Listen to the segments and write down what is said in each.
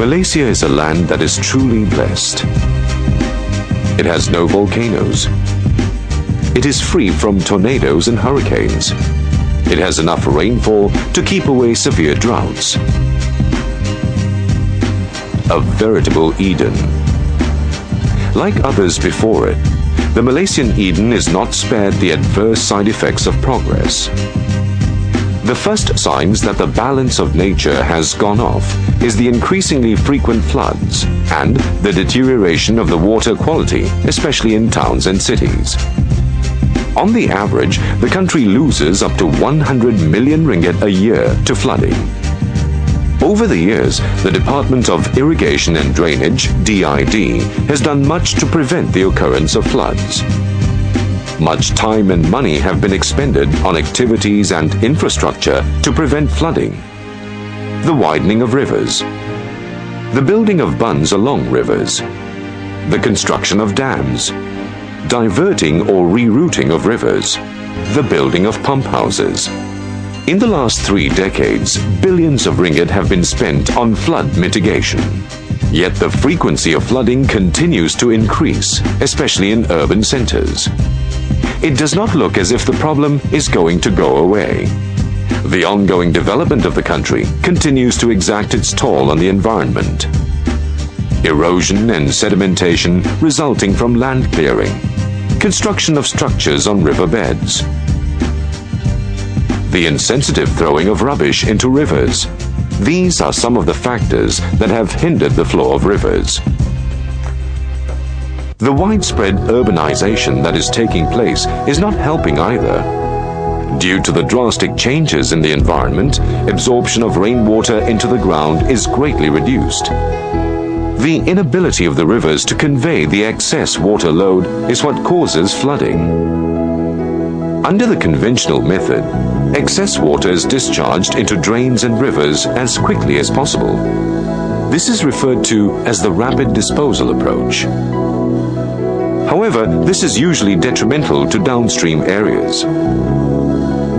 Malaysia is a land that is truly blessed. It has no volcanoes. It is free from tornadoes and hurricanes. It has enough rainfall to keep away severe droughts. A veritable Eden. Like others before it, the Malaysian Eden is not spared the adverse side effects of progress. The first signs that the balance of nature has gone off is the increasingly frequent floods and the deterioration of the water quality, especially in towns and cities. On the average, the country loses up to 100 million ringgit a year to flooding. Over the years, the Department of Irrigation and Drainage, DID, has done much to prevent the occurrence of floods. Much time and money have been expended on activities and infrastructure to prevent flooding. The widening of rivers, the building of bunds along rivers, the construction of dams, diverting or rerouting of rivers, the building of pump houses. In the last 3 decades, billions of ringgit have been spent on flood mitigation. Yet the frequency of flooding continues to increase, especially in urban centers. It does not look as if the problem is going to go away. The ongoing development of the country continues to exact its toll on the environment. Erosion and sedimentation resulting from land clearing, construction of structures on riverbeds, the insensitive throwing of rubbish into rivers. These are some of the factors that have hindered the flow of rivers. The widespread urbanization that is taking place is not helping either. Due to the drastic changes in the environment, absorption of rainwater into the ground is greatly reduced. The inability of the rivers to convey the excess water load is what causes flooding. Under the conventional method, excess water is discharged into drains and rivers as quickly as possible. This is referred to as the rapid disposal approach. However, this is usually detrimental to downstream areas.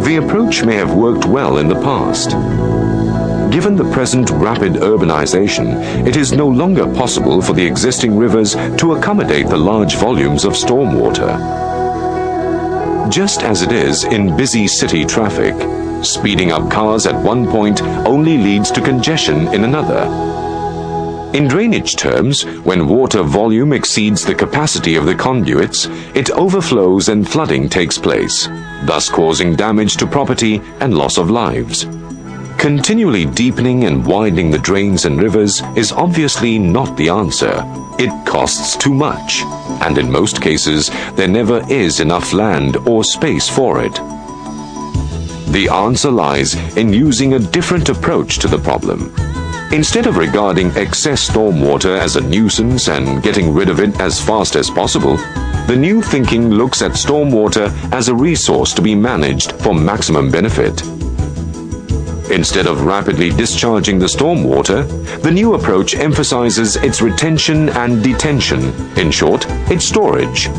The approach may have worked well in the past. Given the present rapid urbanization, it is no longer possible for the existing rivers to accommodate the large volumes of stormwater. Just as it is in busy city traffic, speeding up cars at one point only leads to congestion in another. In drainage terms, when water volume exceeds the capacity of the conduits, it overflows and flooding takes place, thus causing damage to property and loss of lives. Continually deepening and widening the drains and rivers is obviously not the answer. It costs too much, and in most cases, there never is enough land or space for it. The answer lies in using a different approach to the problem. Instead of regarding excess stormwater as a nuisance and getting rid of it as fast as possible, the new thinking looks at stormwater as a resource to be managed for maximum benefit. Instead of rapidly discharging the stormwater, the new approach emphasizes its retention and detention, in short, its storage.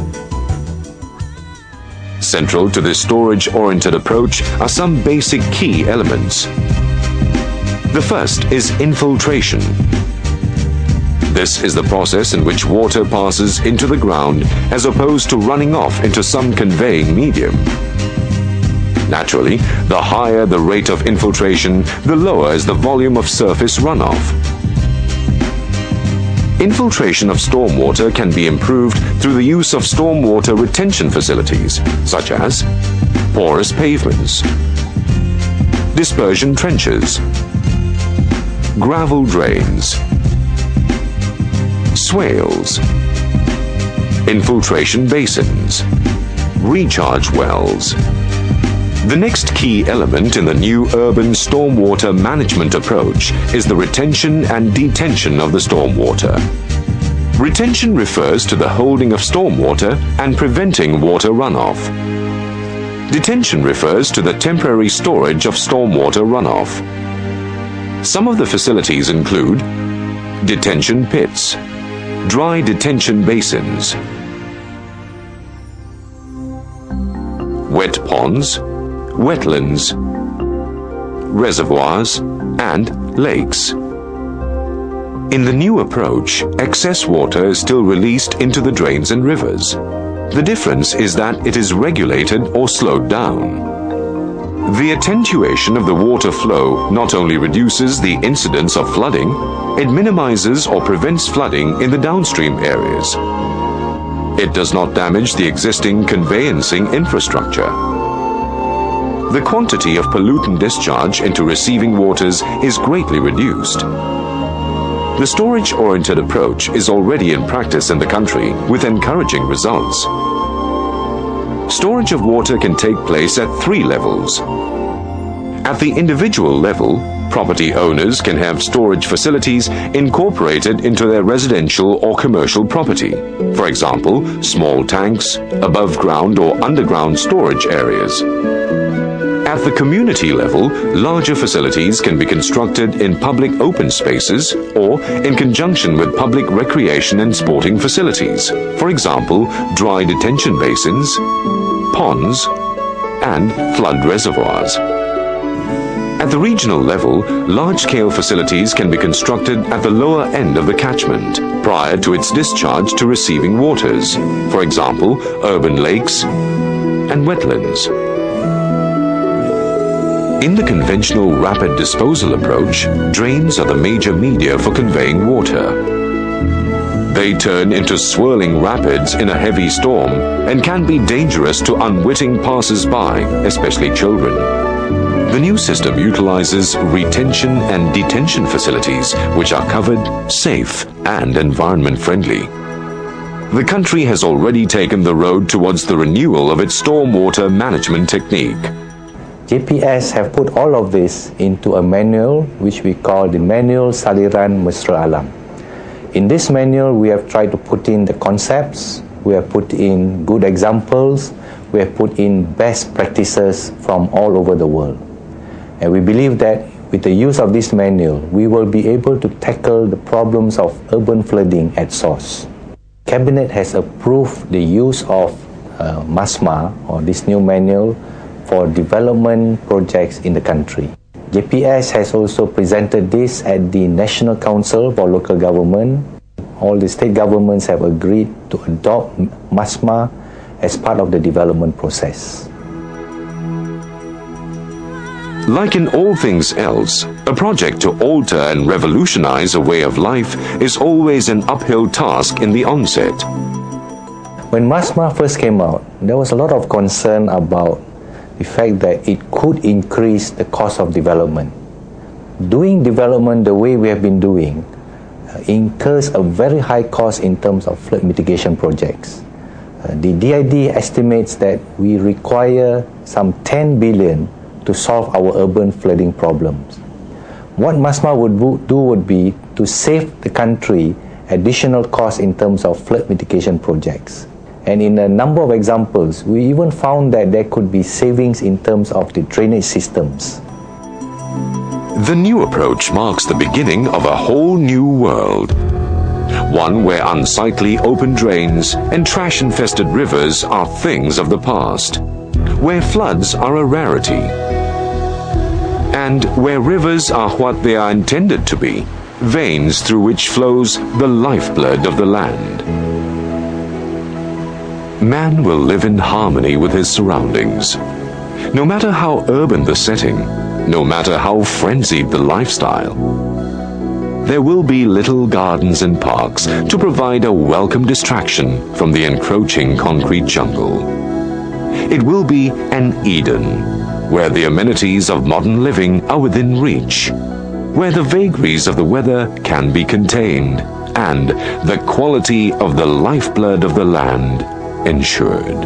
Central to this storage-oriented approach are some basic key elements. The first is infiltration. This is the process in which water passes into the ground as opposed to running off into some conveying medium. Naturally, the higher the rate of infiltration, the lower is the volume of surface runoff. Infiltration of stormwater can be improved through the use of stormwater retention facilities, such as porous pavements, dispersion trenches, gravel drains, swales, infiltration basins, recharge wells. The next key element in the new urban stormwater management approach is the retention and detention of the stormwater. Retention refers to the holding of stormwater and preventing water runoff. Detention refers to the temporary storage of stormwater runoff. Some of the facilities include detention pits, dry detention basins, wet ponds, wetlands, reservoirs, and lakes. In the new approach, excess water is still released into the drains and rivers. The difference is that it is regulated or slowed down. The attenuation of the water flow not only reduces the incidence of flooding, it minimizes or prevents flooding in the downstream areas. It does not damage the existing conveyancing infrastructure. The quantity of pollutant discharge into receiving waters is greatly reduced. The storage-oriented approach is already in practice in the country with encouraging results. Storage of water can take place at 3 levels. At the individual level, property owners can have storage facilities incorporated into their residential or commercial property. For example, small tanks, above-ground or underground storage areas. At the community level, larger facilities can be constructed in public open spaces or in conjunction with public recreation and sporting facilities. For example, dry detention basins, ponds, and flood reservoirs. At the regional level, large-scale facilities can be constructed at the lower end of the catchment prior to its discharge to receiving waters. For example, urban lakes and wetlands. In the conventional rapid disposal approach, drains are the major media for conveying water. They turn into swirling rapids in a heavy storm and can be dangerous to unwitting passers-by, especially children. The new system utilizes retention and detention facilities which are covered, safe, and environment-friendly. The country has already taken the road towards the renewal of its stormwater management technique. JPS have put all of this into a manual which we call the Manual Saliran Mesra Alam. In this manual, we have tried to put in the concepts, we have put in good examples, we have put in best practices from all over the world. And we believe that with the use of this manual, we will be able to tackle the problems of urban flooding at source. Cabinet has approved the use of MASMA, or this new manual, for development projects in the country. JPS has also presented this at the National Council for Local Government. All the state governments have agreed to adopt MASMA as part of the development process. Like in all things else, a project to alter and revolutionize a way of life is always an uphill task in the onset. When MASMA first came out, there was a lot of concern about the fact that it could increase the cost of development. Doing development the way we have been doing incurs a very high cost in terms of flood mitigation projects. The DID estimates that we require some 10 billion to solve our urban flooding problems. What MASMA would do would be to save the country additional costs in terms of flood mitigation projects. And in a number of examples, we even found that there could be savings in terms of the drainage systems. The new approach marks the beginning of a whole new world. One where unsightly open drains and trash-infested rivers are things of the past. Where floods are a rarity. And where rivers are what they are intended to be, veins through which flows the lifeblood of the land. Man will live in harmony with his surroundings. No matter how urban the setting, no matter how frenzied the lifestyle, there will be little gardens and parks to provide a welcome distraction from the encroaching concrete jungle. It will be an Eden, where the amenities of modern living are within reach, where the vagaries of the weather can be contained, and the quality of the lifeblood of the land ensured.